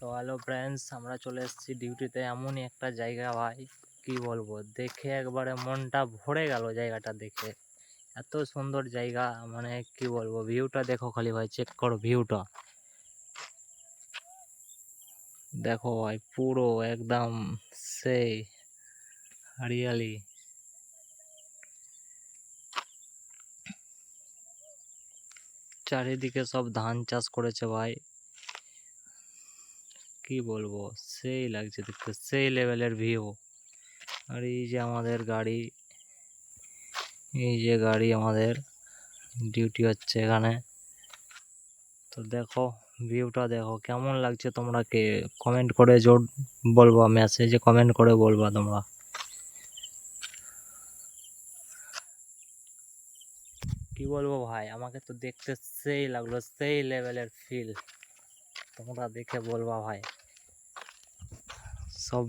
তো hello friends, আমরা চলে এসেছি ডিউটিতে। এমনই একটা জায়গা ভাই, কি বলবো, দেখে একবারে মনটা ভরে গেল জায়গাটা দেখে। এত সুন্দর জায়গা, মানে কি বলবো, ভিউটা দেখো খালি ভাই, চেক করো ভিউটা দেখো ভাই, পুরো একদম সেই হরিয়ালি। চারিদিকে সব ধান চাষ করেছে ভাই, কি বলবো, সেই লাগছে দেখতে, সেই লেভেলের ভিউ। আর এই যে আমাদের গাড়ি, এই যে গাড়ি আমাদের ডিউটি হচ্ছে এখানে। তো দেখো ভিউটা দেখো কেমন লাগছে, তোমরা কে কমেন্ট করে জোর বলবা, মেসেজে কমেন্ট করে বলবা তোমরা। কি বলবো ভাই, আমাকে তো দেখতে সেই লাগলো, সেই লেভেলের ফিল। তোমরা দেখে বলবা ভাই। সব